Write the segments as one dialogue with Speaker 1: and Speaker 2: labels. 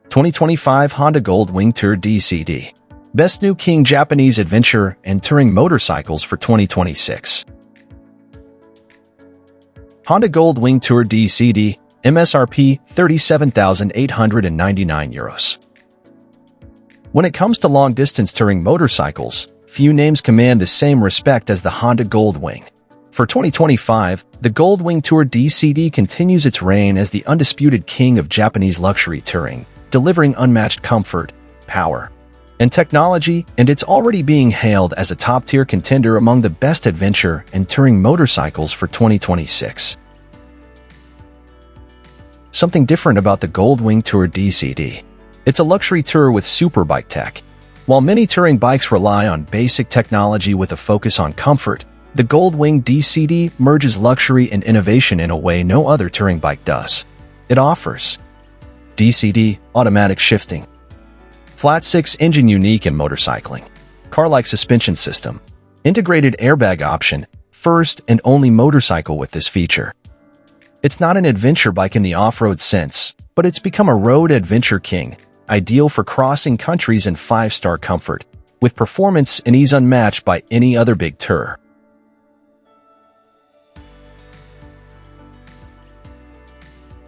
Speaker 1: 2025 Honda Goldwing Tour DCD. Best New King Japanese Adventure and Touring Motorcycles for 2026. Honda Goldwing Tour DCD, MSRP €37,899. When it comes to long-distance touring motorcycles, few names command the same respect as the Honda Goldwing. For 2025, the Goldwing Tour DCD continues its reign as the undisputed king of Japanese luxury touring, delivering unmatched comfort, power, and technology, and it's already being hailed as a top-tier contender among the best adventure and touring motorcycles for 2026. Something different about the Goldwing Tour DCD. It's a luxury tour with superbike tech. While many touring bikes rely on basic technology with a focus on comfort, the Goldwing DCD merges luxury and innovation in a way no other touring bike does. It offers DCD automatic shifting, flat 6 engine unique in motorcycling, car-like suspension system, integrated airbag option, first and only motorcycle with this feature. It's not an adventure bike in the off-road sense, but it's become a road adventure king, ideal for crossing countries in 5-star comfort, with performance and ease unmatched by any other big tour.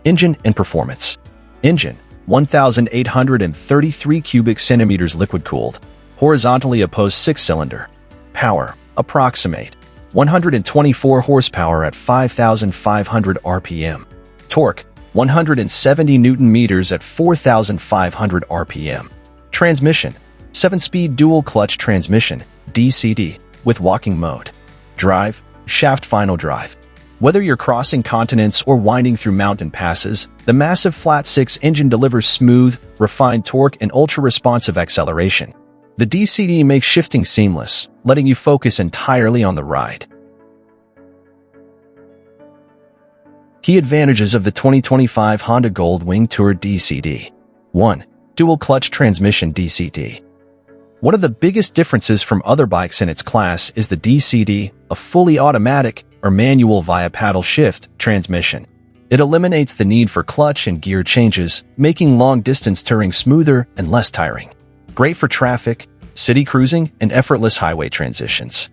Speaker 1: Engine and performance. Engine, 1,833 cubic centimeters liquid-cooled, horizontally opposed 6-cylinder. Power, approximate, 124 horsepower at 5,500 RPM. Torque, 170 Newton-meters at 4,500 RPM. Transmission, 7-speed dual-clutch transmission, DCD, with walking mode. Drive, shaft final drive. Whether you're crossing continents or winding through mountain passes, the massive flat 6 engine delivers smooth, refined torque and ultra-responsive acceleration. The DCD makes shifting seamless, letting you focus entirely on the ride. Key advantages of the 2025 Honda Goldwing Tour DCD. 1. Dual-clutch transmission DCD. One of the biggest differences from other bikes in its class is the DCD, a fully automatic or manual via paddle shift transmission. It eliminates the need for clutch and gear changes, making long-distance touring smoother and less tiring. Great for traffic, city cruising, and effortless highway transitions.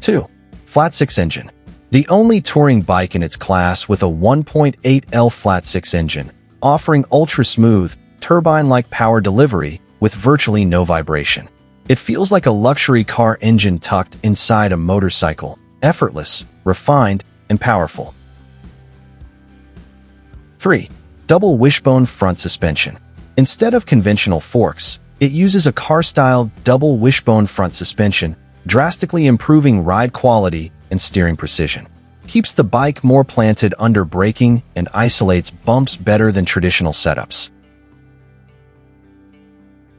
Speaker 1: 2. Flat 6 engine. The only touring bike in its class with a 1.8L flat 6 engine, offering ultra-smooth, turbine-like power delivery with virtually no vibration. It feels like a luxury car engine tucked inside a motorcycle, effortless, refined, and powerful. 3. Double wishbone front suspension. Instead of conventional forks, it uses a car-style double wishbone front suspension, drastically improving ride quality and steering precision. Keeps the bike more planted under braking and isolates bumps better than traditional setups.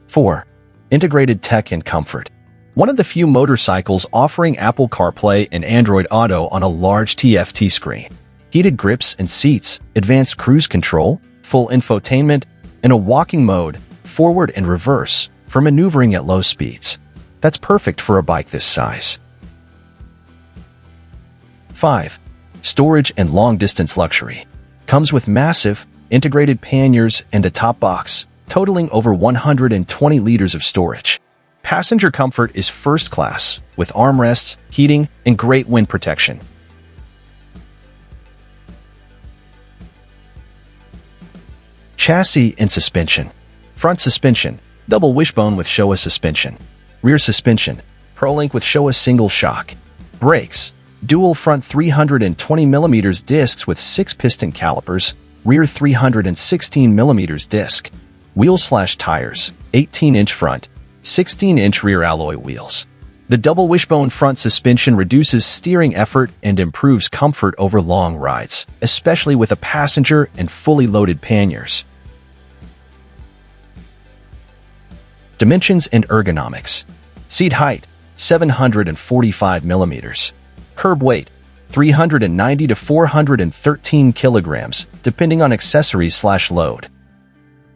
Speaker 1: 4. Integrated tech and comfort. One of the few motorcycles offering Apple CarPlay and Android Auto on a large TFT screen. Heated grips and seats, advanced cruise control, full infotainment, and a walking mode, forward and reverse, for maneuvering at low speeds. That's perfect for a bike this size. 5. Storage and long-distance luxury. Comes with massive, integrated panniers and a top box, totaling over 120 liters of storage. Passenger comfort is first class, with armrests, heating, and great wind protection. Chassis and suspension. Front suspension, double wishbone with Showa suspension. Rear suspension, ProLink with Showa single shock. Brakes, dual front 320mm discs with 6-piston calipers, rear 316mm disc. Wheels/tires, 18-inch front, 16-inch rear alloy wheels. The double wishbone front suspension reduces steering effort and improves comfort over long rides, especially with a passenger and fully loaded panniers. Dimensions and ergonomics. Seat height, 745mm. Curb weight, 390 to 413 kilograms, depending on accessories/load.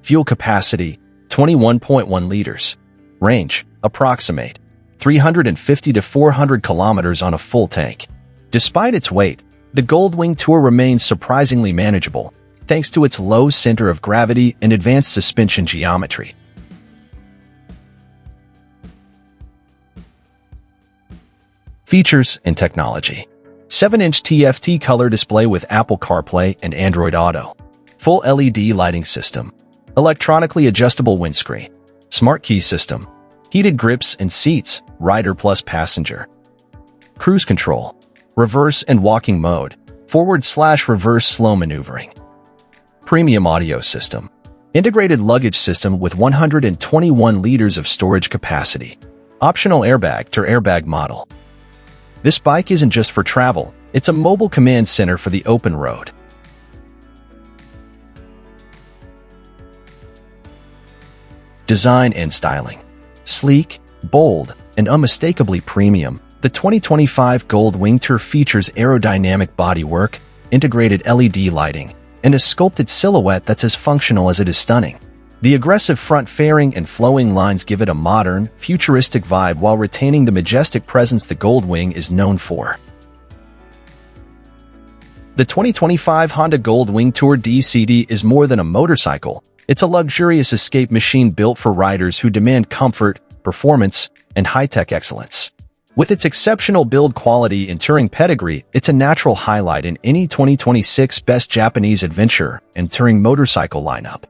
Speaker 1: Fuel capacity, 21.1 liters. Range, approximate, 350 to 400 kilometers on a full tank. Despite its weight, the Goldwing Tour remains surprisingly manageable, thanks to its low center of gravity and advanced suspension geometry. Features and technology. 7-inch TFT color display with Apple CarPlay and Android Auto. Full LED lighting system. Electronically adjustable windscreen. Smart key system. Heated grips and seats, rider plus passenger. Cruise control. Reverse and walking mode. Forward/reverse slow maneuvering. Premium audio system. Integrated luggage system with 121 liters of storage capacity. Optional airbag to airbag model. This bike isn't just for travel, it's a mobile command center for the open road. Design and styling. Sleek, bold, and unmistakably premium, the 2025 Goldwing Tour features aerodynamic bodywork, integrated LED lighting, and a sculpted silhouette that's as functional as it is stunning. The aggressive front fairing and flowing lines give it a modern, futuristic vibe while retaining the majestic presence the Goldwing is known for. The 2025 Honda Goldwing Tour DCD is more than a motorcycle. It's a luxurious escape machine built for riders who demand comfort, performance, and high-tech excellence. With its exceptional build quality and touring pedigree, it's a natural highlight in any 2026 Best Japanese Adventure and Touring Motorcycle lineup.